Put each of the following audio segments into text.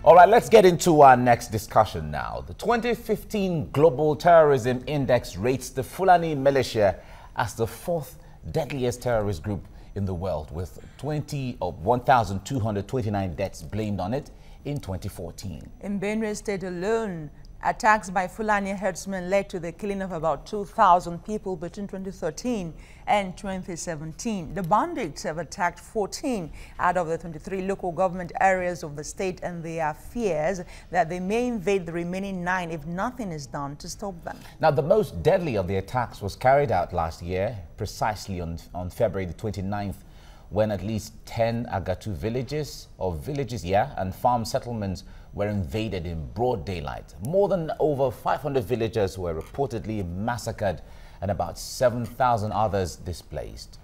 All right, let's get into our next discussion now. The 2015 Global Terrorism Index rates the Fulani militia as the fourth deadliest terrorist group in the world, with 1,229 deaths blamed on it in 2014. In Benue State alone, attacks by Fulani herdsmen led to the killing of about 2,000 people between 2013 and 2017. The bandits have attacked 14 out of the 23 local government areas of the state, and there are fears that they may invade the remaining 9 if nothing is done to stop them. Now, the most deadly of the attacks was carried out last year, precisely on February the 29th, when at least 10 Agatu villages, and farm settlements were invaded in broad daylight. More than over 500 villagers were reportedly massacred and about 7,000 others displaced.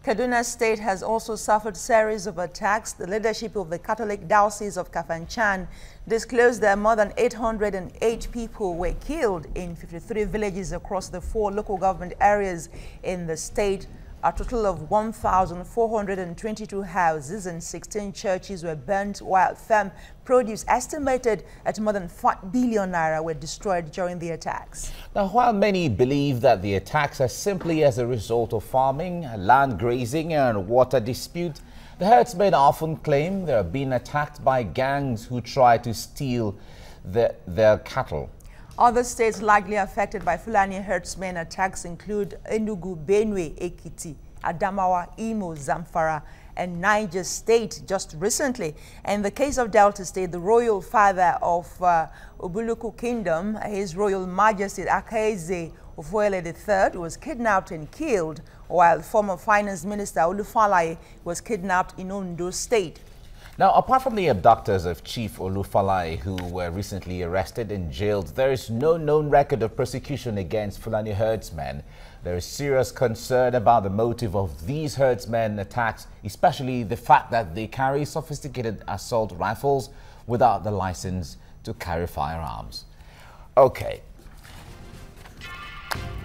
Kaduna State has also suffered a series of attacks. The leadership of the Catholic Diocese of Kafanchan disclosed that more than 808 people were killed in 53 villages across the 4 local government areas in the state. A total of 1,422 houses and 16 churches were burnt, while farm produce estimated at more than 5 billion naira were destroyed during the attacks. Now, while many believe that the attacks are simply as a result of farming, land grazing and water dispute, the herdsmen often claim they are being attacked by gangs who try to steal their cattle. Other states likely affected by Fulani herdsmen attacks include Enugu, Benue, Ekiti, Adamawa, Imo, Zamfara, and Niger State just recently. In the case of Delta State, the royal father of Ubuluku Kingdom, His Royal Majesty Akaeze Ofoele III, was kidnapped and killed, while former Finance Minister Olufalaye was kidnapped in Ondo State. Now, apart from the abductors of Chief Olufalaye, who were recently arrested and jailed, there is no known record of persecution against Fulani herdsmen. There is serious concern about the motive of these herdsmen attacks, especially the fact that they carry sophisticated assault rifles without the license to carry firearms. Okay.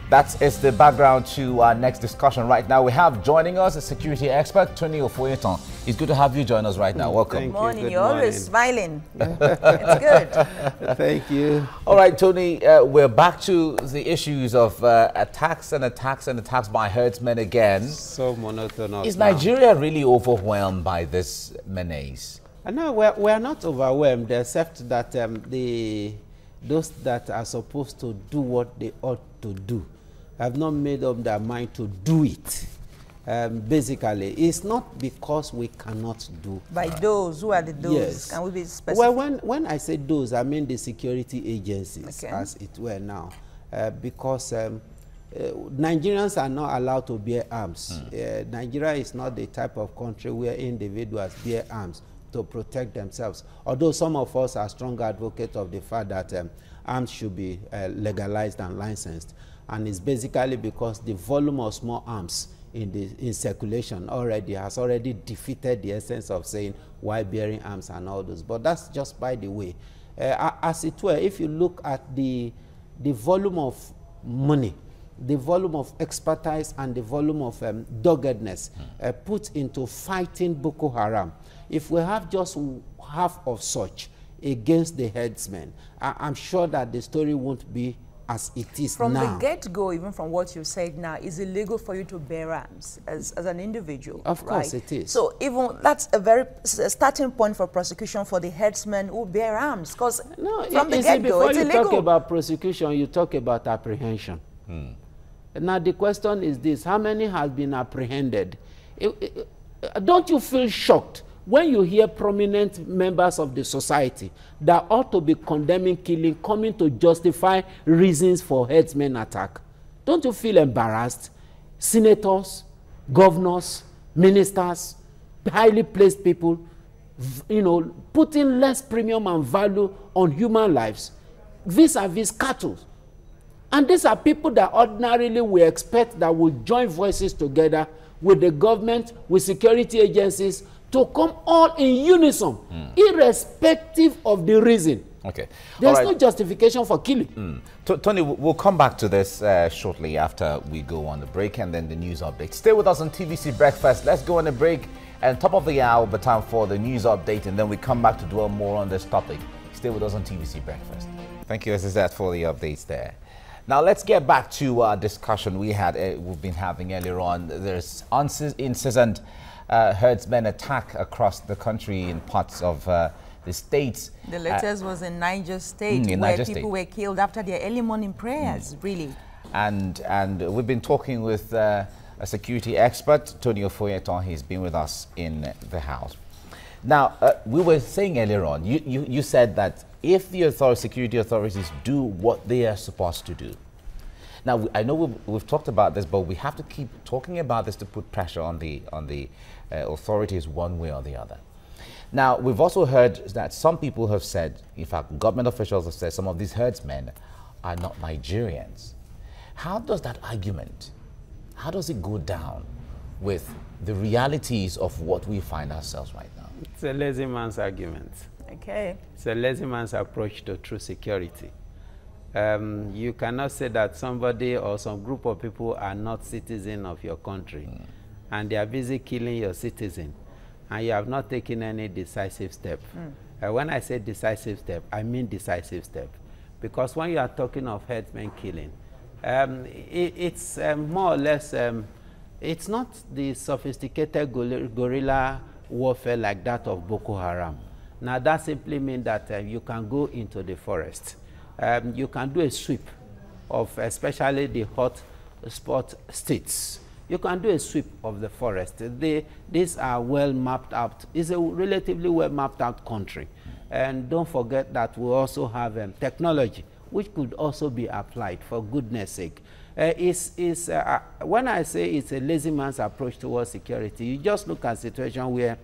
That is the background to our next discussion right now. We have joining us a security expert, Tony Ofoyeton. It's good to have you join us right now. Welcome. Good morning. You're always smiling. It's good. Thank you. All right, Tony, we're back to the issues of attacks by herdsmen again. So monotonous. Is Nigeria really overwhelmed by this menace? No, we're not overwhelmed, except that those that are supposed to do what they ought to do have not made up their mind to do it. Basically, it's not because we cannot do. By those, who are the those? Yes. Can we be specific? Well, when I say those, I mean the security agencies, okay, as it were now, because Nigerians are not allowed to bear arms. Nigeria is not the type of country where individuals bear arms to protect themselves. Although some of us are strong advocates of the fact that arms should be legalized and licensed, and it's basically because the volume of small arms in circulation has already defeated the essence of saying why bearing arms and all those. But that's just by the way. As it were, if you look at the volume of money, the volume of expertise, and the volume of doggedness put into fighting Boko Haram, if we have just half of such against the herdsmen, I'm sure that the story won't be as it is from now. From the get-go, even from what you said now, is illegal for you to bear arms as an individual. Of course, right? it is. So even that's a starting point for prosecution for the herdsmen who bear arms, because from the get-go, it's illegal. Before you talk about prosecution, you talk about apprehension. Now the question is this: how many has been apprehended? Don't you feel shocked when you hear prominent members of the society that ought to be condemning killing coming to justify reasons for herdsmen attack? Don't you feel embarrassed? Senators, governors, ministers, highly placed people, putting less premium and value on human lives vis-a-vis cattle. And these are people that ordinarily we expect that will join voices together with the government, with security agencies, to come all in unison, irrespective of the reason. Okay. There's no justification for killing. Tony, we'll come back to this shortly after we go on the break and then the news update. Stay with us on TVC Breakfast. Let's go on a break And top of the hour, the time for the news update, and then we come back to dwell more on this topic. Stay with us on TVC Breakfast. Thank you, Azizat, for the updates there. Now let's get back to our discussion we've been having earlier on. There's incessant herdsmen attack across the country in parts of the states. The latest was in Niger State, where people were killed after their early morning prayers, really. And we've been talking with a security expert, Tony Ofoyeton. He's been with us in the house. Now, we were saying earlier on, you said that if the security authorities do what they are supposed to do. Now, I know we've talked about this, but we have to keep talking about this to put pressure on the authorities one way or the other. Now, we've also heard that some people have said, in fact, government officials have said some of these herdsmen are not Nigerians. How does that argument, how does it go down with the realities of what we find ourselves right now? It's a lazy man's argument. Okay. It's a lazy man's approach to true security. You cannot say that somebody or some group of people are not citizens of your country and they are busy killing your citizen, and you have not taken any decisive step. When I say decisive step, I mean decisive step. Because when you are talking of herdsmen killing, it's more or less, it's not the sophisticated guerrilla warfare like that of Boko Haram. Now that simply means that you can go into the forest. You can do a sweep of especially the hot spot states. You can do a sweep of the forest. These are well mapped out. It's a relatively well mapped out country. And don't forget that we also have technology, which could also be applied, for goodness sake. When I say it's a lazy man's approach towards security, you just look at a situation where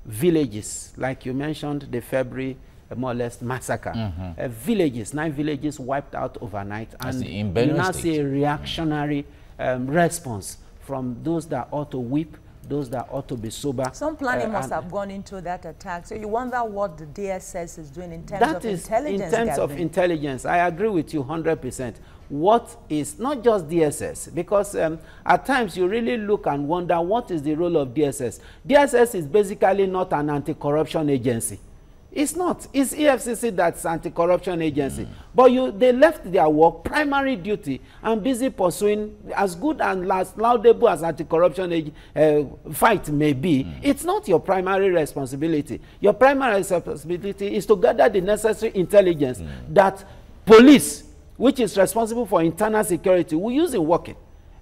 villages, like you mentioned, the February more or less massacre, villages, 9 villages wiped out overnight, and you now see a reactionary response from those that ought to weep, those that ought to be sober. Some planning must have gone into that attack. So you wonder what the DSS is doing in terms of intelligence. In terms of intelligence, I agree with you 100%. What is not just DSS, because at times you really look and wonder what is the role of DSS. DSS is basically not an anti-corruption agency. It's not. It's EFCC that's anti-corruption agency. But they left their work, primary duty, and busy pursuing as good and laudable as anti-corruption fight may be. It's not your primary responsibility. Your primary responsibility is to gather the necessary intelligence that police, which is responsible for internal security, will use in working.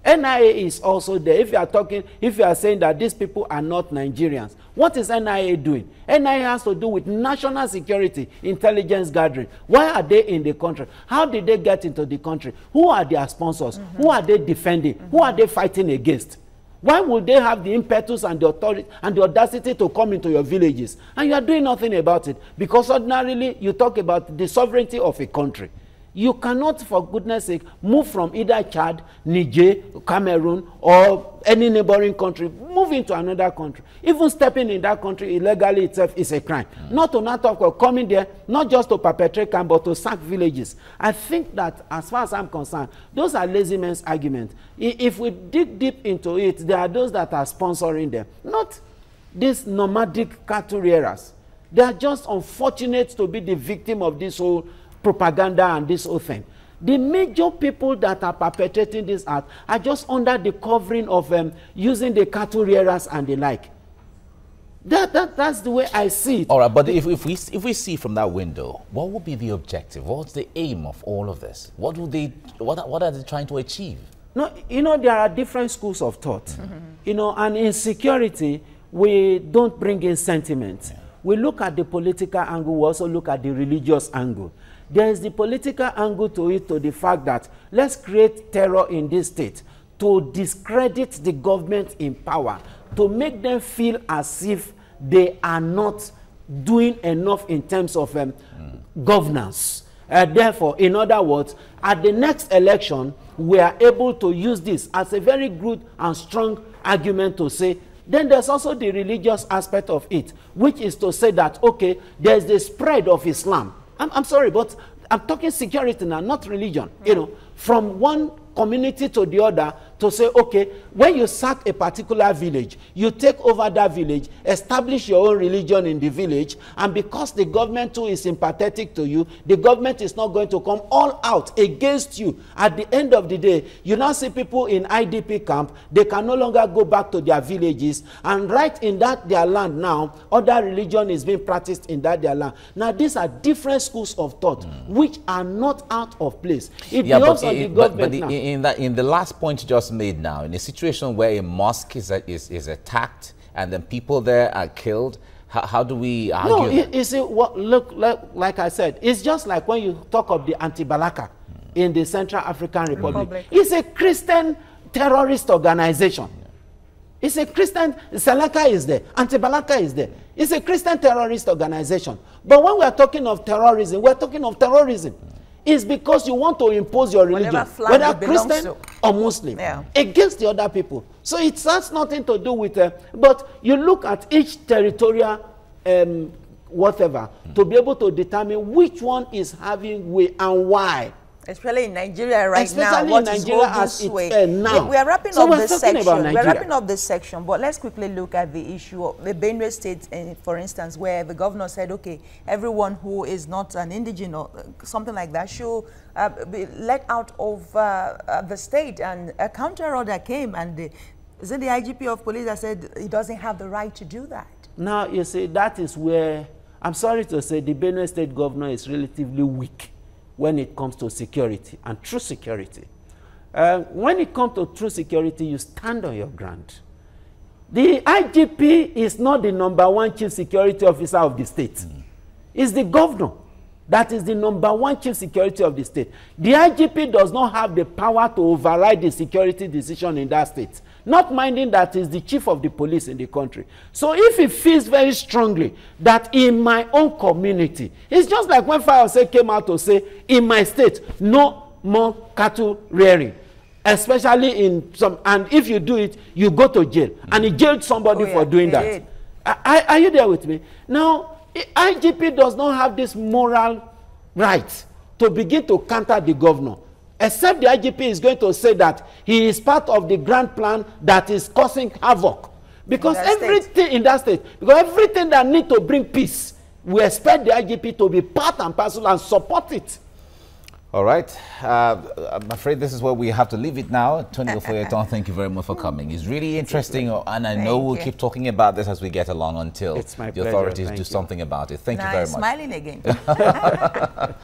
NIA is also there. If you are saying that these people are not Nigerians, what is NIA doing? NIA has to do with national security, intelligence gathering. Why are they in the country? How did they get into the country? Who are their sponsors? Who are they defending? Who are they fighting against? Why would they have the impetus and the authority and the audacity to come into your villages? And you are doing nothing about it. Because ordinarily, you talk about the sovereignty of a country. You cannot, for goodness sake, move from either Chad, Niger, Cameroon, or any neighboring country, move into another country. Even stepping in that country illegally itself is a crime. Not to not talk of coming there, not just to perpetrate crime, but to sack villages. I think that, as far as I'm concerned, those are lazy men's arguments. If we dig deep into it, there are those that are sponsoring them. Not these nomadic cattle rearers. They are just unfortunate to be the victim of this whole propaganda and this whole thing. The major people that are perpetrating this act are just under the covering of using the cattle rearers and the like. That's the way I see it. All right, but if we see from that window, what would be the objective? What's the aim of all of this? What are they trying to achieve? No, there are different schools of thought. And in security, we don't bring in sentiment. We look at the political angle, we also look at the religious angle. There is the political angle to it, to the fact that let's create terror in this state to discredit the government in power, to make them feel as if they are not doing enough in terms of governance. Therefore, in other words, at the next election, we are able to use this as a very good and strong argument to say, then there's also the religious aspect of it, which is to say that, okay, there's the spread of Islam. I'm sorry, but I'm talking security now, not religion. From one community to the other, to say, okay, when you sack a particular village, you take over that village, establish your own religion in the village, and because the government too is sympathetic to you, the government is not going to come all out against you. At the end of the day, you now see people in IDP camp, they can no longer go back to their villages, and right in that their land now, other religion is being practiced in that their land. Now, these are different schools of thought, which are not out of place. It belongs on the government now. In the last point you just made now, in a situation where a mosque is attacked and then people there are killed, how do we argue? No, you see, like I said, it's just like when you talk of the anti-Balaka in the Central African Republic. It's a Christian terrorist organization. It's a Christian, Salaka is there, Anti-Balaka is there. It's a Christian terrorist organization. But when we are talking of terrorism, we're talking of terrorism. It's because you want to impose your religion, whether Christian or Muslim, against the other people. So it has nothing to do with, but you look at each territorial whatever to be able to determine which one is having way and why. Especially in Nigeria right now, what is holding sway. Now. We are wrapping up this section. We're wrapping up this section, but let's quickly look at the issue of the Benue State, for instance, where the governor said, okay, everyone who is not an indigenous or something like that should be let out of the state. And a counter order came, and is it the IGP of police that said he doesn't have the right to do that? Now, you see, that is where, I'm sorry to say, the Benue State governor is relatively weak when it comes to security and true security. When it comes to true security, you stand on your ground. The IGP is not the #1 chief security officer of the state. It's the governor that is the #1 chief security of the state. The IGP does not have the power to override the security decision in that state, not minding that is the chief of the police in the country. So if he feels very strongly that in my own community, it's just like when Fayose came out to say, in my state, no more cattle rearing, especially in some, and if you do it, you go to jail. And he jailed somebody for doing that. Are you there with me? Now, IGP does not have this moral right to begin to counter the governor, except the IGP is going to say that he is part of the grand plan that is causing havoc. Because everything in that state, because everything that needs to bring peace, we expect the IGP to be part and parcel and support it. All right. I'm afraid this is where we have to leave it now. Tony Ofoyeton, thank you very much for coming. It's really interesting, and I know we'll keep talking about this as we get along until the authorities do something about it. Thank you very much. Smiling again.